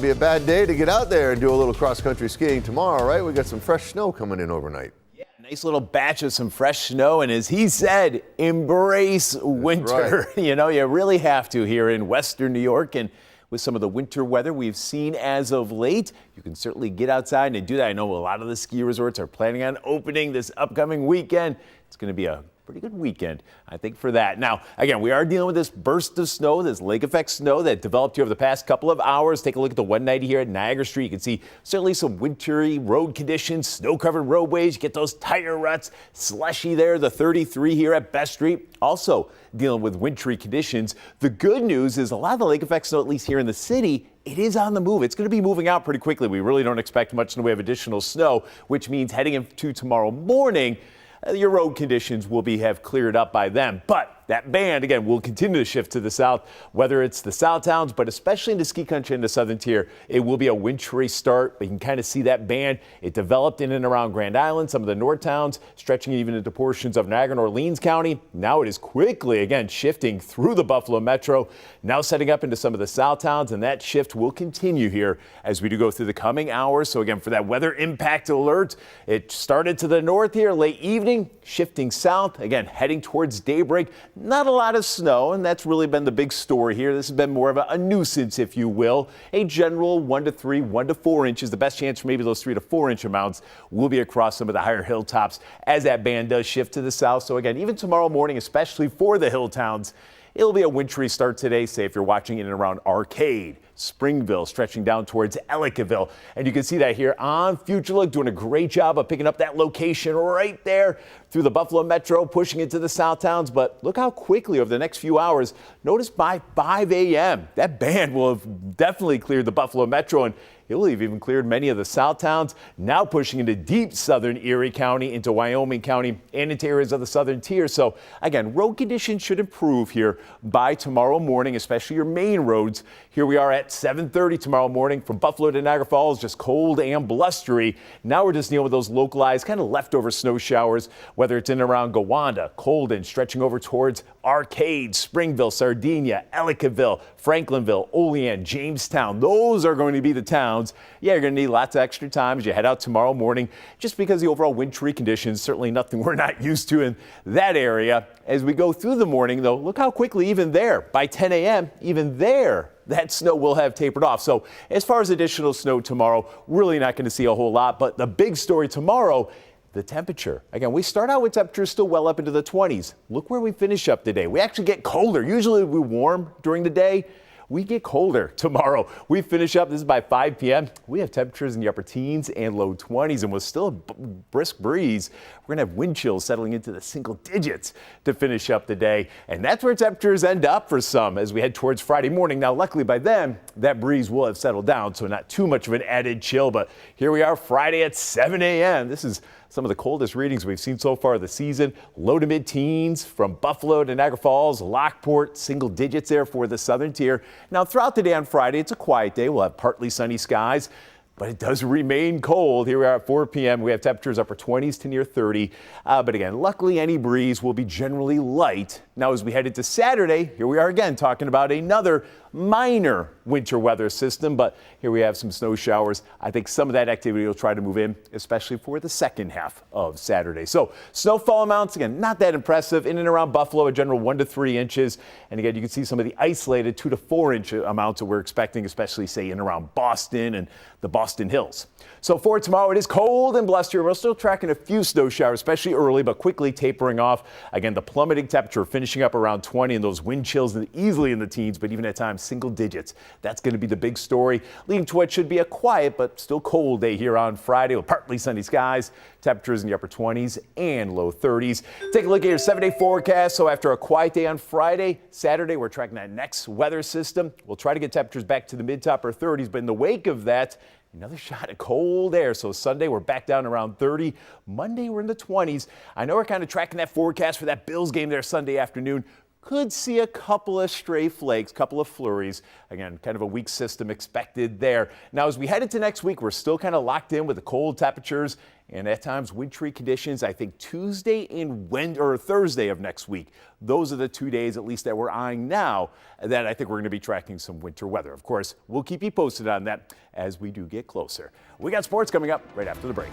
Be a bad day to get out there and do a little cross-country skiing tomorrow, right? We got some fresh snow coming in overnight. Yeah, nice little batch of some fresh snow, and as he said, embrace winter. Right. You know, you really have to here in Western New York, and with some of the winter weather we've seen as of late, you can certainly get outside and do that. I know a lot of the ski resorts are planning on opening this upcoming weekend. It's going to be a pretty good weekend, I think, for that. Now, again, we are dealing with this burst of snow, this lake effect snow that developed here over the past couple of hours. Take a look at the 190 here at Niagara Street. You can see certainly some wintry road conditions, snow-covered roadways. You get those tire ruts, slushy there, the 33 here at Best Street. Also dealing with wintry conditions. The good news is a lot of the lake effect snow, at least here in the city, it is on the move. It's going to be moving out pretty quickly. We really don't expect much in the way of additional snow, which means heading into tomorrow morning, your road conditions will have cleared up by then. But that band, again, will continue to shift to the south, whether it's the south towns, but especially in the ski country in the southern tier. It will be a wintry start. You can kind of see that band. It developed in and around Grand Island, some of the north towns, stretching even into portions of Niagara and Orleans County. Now it is quickly, again, shifting through the Buffalo Metro, now setting up into some of the south towns, and that shift will continue here as we do go through the coming hours. So again, for that weather impact alert, it started to the north here late evening, shifting south, again, heading towards daybreak. Not a lot of snow, and that's really been the big story here. This has been more of a nuisance, if you will. A general 1 to 3, 1 to 4 inches. The best chance for maybe those 3 to 4 inch amounts will be across some of the higher hilltops as that band does shift to the south. So again, even tomorrow morning, especially for the hill towns, it'll be a wintry start today, say if you're watching in and around Arcade, Springville, stretching down towards Ellicottville. And you can see that here on Future Look, doing a great job of picking up that location right there through the Buffalo Metro, pushing into the south towns. But look how quickly over the next few hours, notice by 5 a.m., that band will have definitely cleared the Buffalo Metro, and it will have even cleared many of the south towns, now pushing into deep southern Erie County, into Wyoming County, and into areas of the southern tier. So again, road conditions should improve here by tomorrow morning, especially your main roads. Here we are at 7:30 tomorrow morning from Buffalo to Niagara Falls, just cold and blustery. Now we're just dealing with those localized kind of leftover snow showers, whether it's in and around Gowanda, Colden, stretching over towards Arcade, Springville, Sardinia, Ellicottville, Franklinville, Olean, Jamestown. Those are going to be the towns. Yeah, you're going to need lots of extra time as you head out tomorrow morning, just because the overall wintry conditions, certainly nothing we're not used to in that area. As we go through the morning, though, look how quickly even there, by 10 a.m., even there, that snow will have tapered off. So as far as additional snow tomorrow, really not going to see a whole lot. But the big story tomorrow, the temperature. Again, we start out with temperatures still well up into the 20s. Look where we finish up today. We actually get colder. Usually we're warm during the day. We get colder tomorrow. We finish up, this is by 5 p.m. We have temperatures in the upper teens and low 20s, and with still a brisk breeze, we're gonna have wind chills settling into the single digits to finish up the day. And that's where temperatures end up for some as we head towards Friday morning. Now, luckily by then, that breeze will have settled down, so not too much of an added chill. But here we are Friday at 7 a.m. This is some of the coldest readings we've seen so far this season. Low to mid-teens from Buffalo to Niagara Falls, Lockport, single digits there for the southern tier. Now, throughout the day on Friday, it's a quiet day. We'll have partly sunny skies, but it does remain cold. Here we are at 4 p.m. We have temperatures upper 20s to near 30. But again, luckily any breeze will be generally light. Now, as we head into Saturday, here we are again talking about another minor winter weather system, but here we have some snow showers. I think some of that activity will try to move in, especially for the second half of Saturday. So snowfall amounts, again, not that impressive. In and around Buffalo, a general 1 to 3 inches. And again, you can see some of the isolated 2 to 4 inch amounts that we're expecting, especially say in and around Boston and the Boston Hills. So for tomorrow, it is cold and blustery. We're still tracking a few snow showers, especially early, but quickly tapering off. Again, the plummeting temperature finishing up around 20, and those wind chills easily in the teens, but even at times single digits. That's going to be the big story, leading to what should be a quiet but still cold day here on Friday with partly sunny skies, temperatures in the upper 20s and low 30s. Take a look at your 7-day forecast. So after a quiet day on Friday, Saturday, we're tracking that next weather system. We'll try to get temperatures back to the mid to upper 30s, but in the wake of that, another shot of cold air. So Sunday, we're back down around 30. Monday, we're in the 20s. I know we're kind of tracking that forecast for that Bills game there Sunday afternoon. could see a couple of stray flakes, couple of flurries. Again, kind of a weak system expected there. Now, as we head into next week, we're still kind of locked in with the cold temperatures and at times wintry conditions. I think Tuesday and Thursday of next week, those are the 2 days at least that we're eyeing now that I think we're going to be tracking some winter weather. Of course, we'll keep you posted on that as we do get closer. We got sports coming up right after the break.